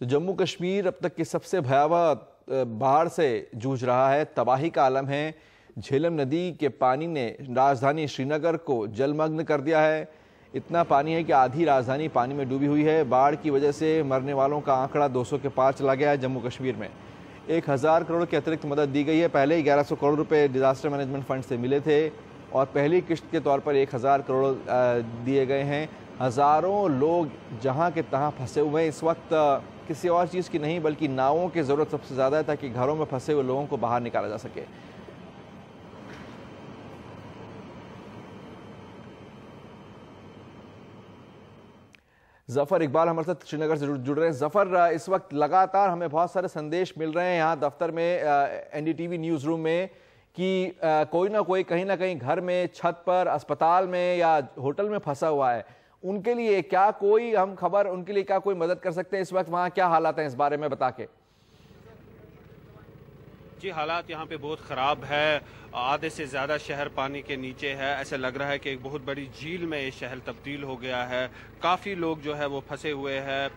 تو جموں کشمیر اب تک کی سب سے بھیاوہ باڑھ سے جوجھ رہا ہے. تباہی کا عالم ہے. جھیلم ندی کے پانی نے راجدھانی شری نگر کو جلمگن کر دیا ہے. اتنا پانی ہے کہ آدھی راجدھانی پانی میں ڈوبی ہوئی ہے. باڑھ کی وجہ سے مرنے والوں کا آنکڑا 200 کے پار چلا گیا ہے. جموں کشمیر میں 1000 کروڑ کی اترکت مدد دی گئی ہے. پہلے ہی 1100 کروڑ روپے ڈیزاسٹر مینجمنٹ فنڈ سے ملے تھے اور پہلی قسط کے طور پر 1000 کروڑ دیے گئے ہیں. ہزاروں لوگ جہاں کے تہاں پھنسے ہوئے ہیں. اس وقت کسی اور چیز کی نہیں بلکہ ناؤوں کی ضرورت سب سے زیادہ ہے تاکہ گھروں میں پھنسے ہوئے لوگوں کو باہر نکالا جا سکے. ظفر اقبال ہمارے ساتھ شری نگر سے جڑ رہے ہیں. ظفر، اس وقت لگاتار ہمیں بہت سارے سندیش مل رہے ہیں یہاں دفتر میں، N D T V newsroom میں، کہ کوئی نہ کوئی کہیں نہ کہیں گھر میں، چھت پر، اسپتال میں یا ہوٹل میں پھنسا ہوا ہے. ان کے لیے کیا کوئی ہم خبر، ان کے لیے کیا کوئی مدد کر سکتے ہیں؟ اس وقت وہاں کیا حالات ہیں اس بارے میں بتا کے. جی، حالات یہاں پہ بہت خراب ہے. آدھے سے زیادہ شہر پانی کے نیچے ہے. ایسے لگ رہا ہے کہ ایک بہت بڑی جھیل میں یہ شہر تبدیل ہو گیا ہے. کافی لوگ جو ہے وہ پھنسے ہوئے ہیں.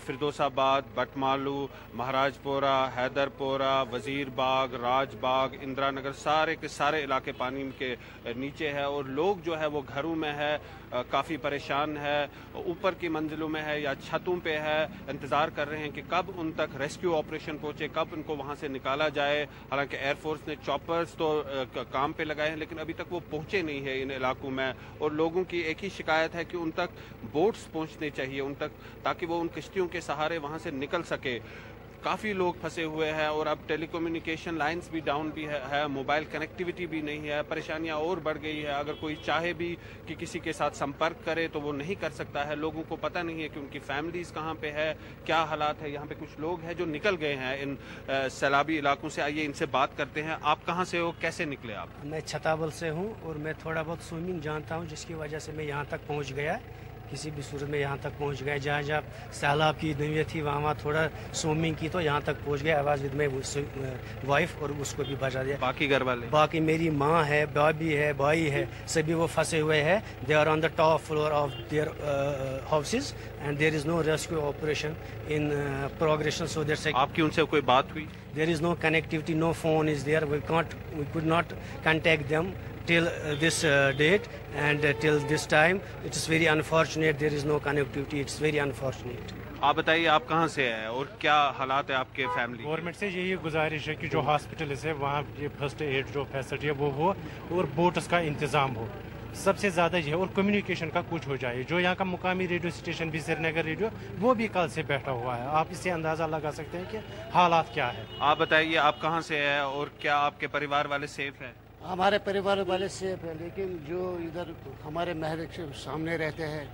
فردوس آباد، بٹمالو، مہاراج پورہ، حیدر پورہ، وزیر باغ، راج باغ، اندرا نگر، سارے کے سارے علاقے پانی کے نیچے ہے اور لوگ جو ہے وہ گھروں میں ہے، کافی پریشان ہے، اوپر کی منزلوں میں ہے یا چھتوں پہ ہے. انتظار کر رہے ہیں کہ کب ان تک ریسکیو آپریشن پہنچے، کب ان کو وہاں سے نکالا جائے. حالانکہ ایئر فورس نے چاپرز تو کام پہ لگائے ہیں لیکن ابھی تک وہ پہنچے نہیں ہیں ان علاقوں میں. اور لوگوں کی ایک ہی شکایت ہے کہ ان تک بوٹس پہنچنے چاہیے ان تک، تاکہ وہ ان کشتیوں کے سہارے وہاں سے نکل سکے. کافی لوگ پھنسے ہوئے ہیں اور اب ٹیلی کمیونیکیشن لائنز بھی ڈاؤن بھی ہے، موبائل کنیکٹیوٹی بھی نہیں ہے. پریشانیاں اور بڑھ گئی ہے. اگر کوئی چاہے بھی کہ کسی کے ساتھ سمپرک کرے تو وہ نہیں کر سکتا ہے. لوگوں کو پتہ نہیں ہے کہ ان کی فیملیز کہاں پہ ہے، کیا حالات ہے. یہاں پہ کچھ لوگ ہیں جو نکل گئے ہیں ان سیلابی علاقوں سے. آئیے ان سے بات کرتے ہیں. آپ کہاں سے ہو، کیسے نکلے آپ؟ میں چھتابل سے ہوں اور میں تھوڑا بہت سوئمنگ جانتا ہوں جس کی وجہ سے میں یہاں تک پہنچ گیا. کسی بھی صورت میں یہاں تک پہنچ گیا. جہاں جہاں سیلاب کی نوعیت تھی وہاں تھوڑا سوئمنگ کی تو یہاں تک پہنچ گیا. آواز ود میں وائف اور اس کو بھی بچا دیا. باقی گھر والے، باقی میری ماں ہے، بابی ہے، بھائی ہے، سبھی وہ پھنسے ہوئے ہیں. They are on the top floor of their houses and there is no rescue operation in progression. So that's آپ کی ان سے کوئی بات ہوئی؟ There is no connectivity, no phone is there. We could not contact them till this date and till this time. It is very unfortunate. There is no connectivity. It's very unfortunate. آپ بتائیے آپ کہاں سے ہیں اور کیا حالات ہے آپ کے فیملی؟ گورنمنٹ سے یہی گزارش ہے کہ جو ہاسپٹلز ہے وہاں یہ فرسٹ ایڈ جو فیسلٹی ہے وہ ہو اور بوٹس کا انتظام ہو. سب سے زیادہ یہ ہے اور کمیونیکیشن کا کچھ ہو جائے. جو یہاں کا مقامی ریڈیو اسٹیشن بھی سری نگر ریڈیو وہ بھی کل سے بیٹھا ہوا ہے. آپ اس سے اندازہ لگا سکتے ہیں کہ حالات کیا ہے. آپ بتائیے آپ کہاں سے ہیں اور کیا آپ کے پریوار والے سیف ہیں؟ ہمارے پریوار والے سیف ہیں لیکن جو ادھر ہمارے محل کے سامنے رہتے ہیں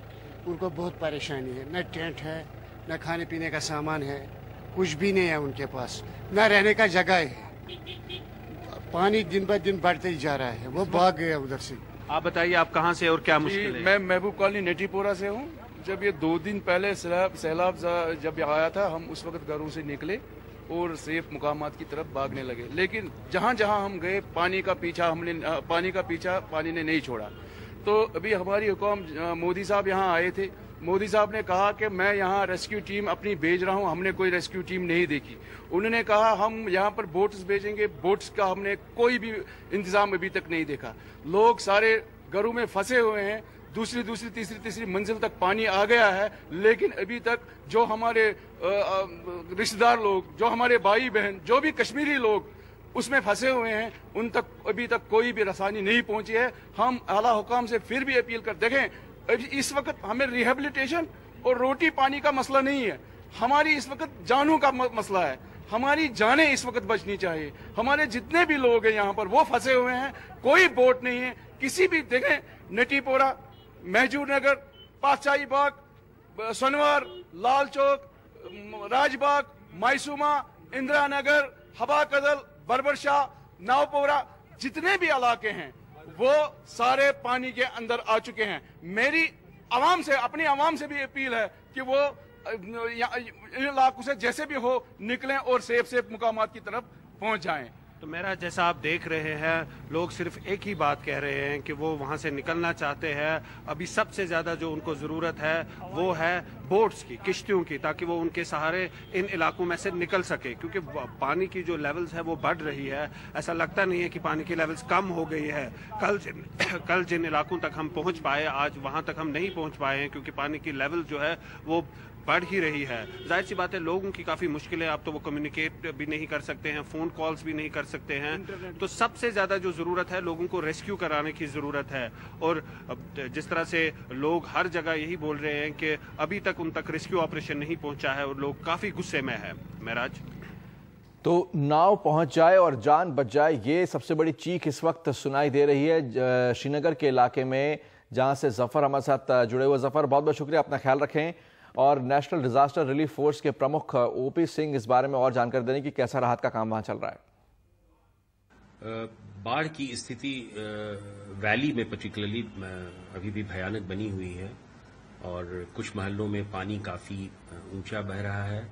ان کو بہت پریشانی ہے. نہ ٹینٹ ہے، نہ کھانے پینے کا سامان ہے، کچھ بھی نہیں ہے ان کے پاس، نہ رہنے کا جگہ ہے. پانی دن بہ دن بڑھتے ہی جا رہا ہے. وہ بھاگ گیا ادھر سے. آپ بتائیے آپ کہاں سے اور کیا مشکل ہے؟ میں محبوب کالونی نیٹی پورہ سے ہوں. جب یہ 2 دن پہلے سیلاب جب آیا تھا ہم اس وقت گھروں سے نکلے اور سیف مقامات کی طرف بھاگنے لگے. لیکن جہاں جہاں ہم گئے پانی کا پیچھا پانی نے نہیں چھوڑا. تو ابھی ہماری حکومت مودی صاحب یہاں آئے تھے. مودی صاحب نے کہا کہ میں یہاں ریسکیو ٹیم اپنی بھیج رہا ہوں. ہم نے کوئی ریسکیو ٹیم نہیں دیکھی. انہوں نے کہا ہم یہاں پر بوٹس بھیجیں گے. بوٹس کا ہم نے کوئی بھی انتظام ابھی تک نہیں دیکھا. لوگ سارے گھروں میں پھنسے ہوئے ہیں. دوسری تیسری منزل تک پانی آ گیا ہے لیکن ابھی تک جو ہمارے رشتہ دار لوگ، جو ہمارے بھائی بہن، جو بھی کشمیری لوگ اس میں پھنسے ہوئے ہیں ان تک ابھی تک کوئی بھی رسانی نہیں پہنچی ہے. ہم اعلیٰ حکام سے پھر بھی اپیل کر دیکھیں. اس وقت ہمیں ریہیبلیٹیشن اور روٹی پانی کا مسئلہ نہیں ہے. ہماری اس وقت جانوں کا مسئلہ ہے. ہماری جانیں اس وقت بچنی چاہیے. ہمارے جتنے بھی لوگ ہیں یہاں پر وہ پھنسے ہوئے ہیں. کوئی بوٹ نہیں ہے کسی بھی. دیکھیں نٹی پورہ، مہجور نگر، پادشاہی باغ، سنوار، لال چوک، راج باغ، مائسوما، اندرا نگر، حبا کدل، بربر شاہ، ناوپورہ، جتنے بھی علاقے ہیں وہ سارے پانی کے اندر آ چکے ہیں. میری عوام سے، اپنی عوام سے بھی اپیل ہے کہ وہ علاقوں سے جیسے بھی ہو نکلیں اور سیف مقامات کی طرف پہنچ جائیں. تو میرا جیسا آپ دیکھ رہے ہیں لوگ صرف ایک ہی بات کہہ رہے ہیں کہ وہ وہاں سے نکلنا چاہتے ہیں. ابھی سب سے زیادہ جو ان کو ضرورت ہے وہ ہے بوٹس کی, کشتیوں کی, تاکہ وہ ان کے سہارے ان علاقوں میں سے نکل سکے, کیونکہ پانی کی جو لیولز ہے وہ بڑھ رہی ہے. ایسا لگتا نہیں ہے کہ پانی کی لیولز کم ہو گئی ہے. کل جن علاقوں تک ہم پہنچ پائے آج وہاں تک ہم نہیں پہنچ پائے ہیں, کیونکہ پانی کی لیول جو ہے وہ بڑھ ہی رہی ہے. ظاہر سی بات ہے لوگوں کی کافی مشکلیں, آپ تو وہ کمیونیکیٹ بھی نہیں کر سکتے ہیں, فون کالز بھی نہیں کر سکتے ہیں. تو سب سے زیادہ جو ضرورت ہے لوگوں کو ریسکیو کرانے کی ضرورت ہے. اور جس طرح سے لوگ ہر جگہ یہی بول رہے ہیں کہ ابھی تک ان تک ریسکیو آپریشن نہیں پہنچا ہے اور لوگ کافی غصے میں ہے. معراج, تو ناؤ پہنچ جائے اور جان بچ جائے, یہ سب سے بڑی چیخ اس وقت سنائی دے رہی ہے شری نگر کے علاقے میں, جہاں سے ظفر ہمارے ساتھ جڑے ہوئے. ظفر, بہت بہت شکریہ, اپنا خیال رکھیں. اور نیشنل ڈیزاسٹر ریلیف فورس کے پرمکھ او پی سنگھ اس بارے میں اور جانکاری دینے کی کیسا راحت کا کام وہاں چل رہا ہے. باڑھ کی استھتی ویلی میں پرٹیکولرلی ابھی بھی بھیانک بنی ہوئی ہے, اور کچھ محلوں میں پانی کافی اونچا بہ رہا ہے.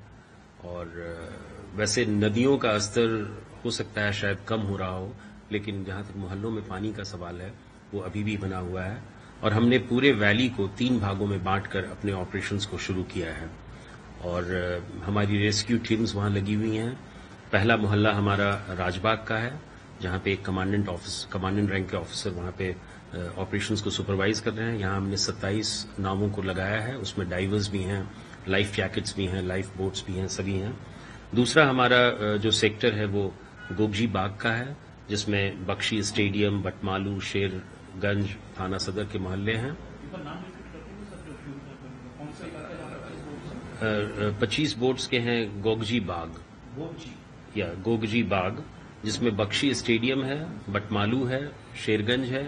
اور ویسے ندیوں کا استر ہو سکتا ہے شاید کم ہو رہا ہو, لیکن جہاں تک محلوں میں پانی کا سوال ہے وہ ابھی بھی بنا ہوا ہے. اور ہم نے پورے ویلی کو 3 بھاگوں میں بانٹ کر اپنے آپریشنز کو شروع کیا ہے, اور ہماری ریسکیو ٹیمز وہاں لگی ہوئی ہیں. پہلا محلہ ہمارا راج باغ کا ہے, جہاں پہ ایک کمانڈنٹ رینک کے آفیسر وہاں پہ آپریشنز کو سپروائز کر رہے ہیں. یہاں ہم نے 27 ناؤوں کو لگایا ہے, اس میں ڈائیورز بھی ہیں, لائف جیکٹس بھی ہیں, لائف بوٹس بھی ہیں, سبھی ہیں. دوسرا ہمارا جو سیکٹر ہے وہ گوگجی باغ کا ہے, جس میں بخشی اسٹیڈیم, بٹمالو, شیر گنج, تھانہ صدر کے محلے ہیں. 25 بوٹس کے ہیں گوگجی باغ, جس میں بخشی اسٹیڈیم ہے, بٹمالو ہے, شیرگنج ہے,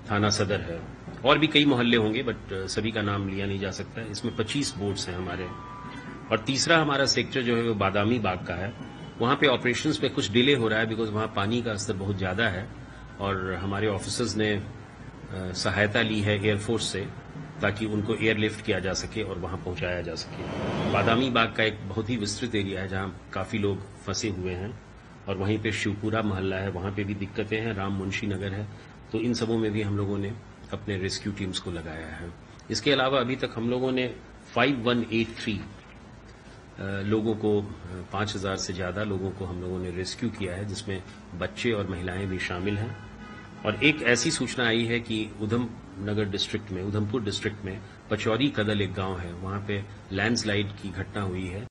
تھانہ صدر ہے, اور بھی کئی محلے ہوں گے بٹ سبھی کا نام لیا نہیں جا سکتا. اس میں 25 بوٹس ہیں ہمارے. اور تیسرا ہمارا سیکٹر جو ہے وہ بادامی باغ کا ہے. وہاں پہ آپریشنز پہ کچھ ڈیلے ہو رہا ہے بیکاز وہاں پانی کا استر بہت زیادہ ہے, اور ہمارے آفیسرز نے سہایتا لی ہے ایئر فورس سے تاکہ ان کو ایئر لفٹ کیا جا سکے اور وہاں پہنچایا جا سکے. بادامی باغ کا ایک بہت ہی وسترت ایریا ہے جہاں کافی لوگ پھنسے ہوئے ہیں, اور وہیں پہ شیوپورا محلہ ہے, وہاں پہ بھی دقتیں ہیں, رام منشی نگر ہے. تو ان سبوں میں بھی ہم لوگوں نے اپنے ریسکیو ٹیمز کو لگایا ہے. اس کے علاوہ ابھی تک ہم لوگوں نے 5183 لوگوں کو 5000 سے زیادہ لوگوں کو ہم لوگوں نے ریسکیو کیا ہے, جس میں بچے اور مہلائیں بھی شامل ہیں. اور ایک ایسی سوچنا آئی ہے کہ ادھم پور ڈسٹرکٹ میں پچوری کدل ایک گاؤں ہے, وہاں پہ لینڈ سلائیڈ کی گھٹنا ہوئی ہے,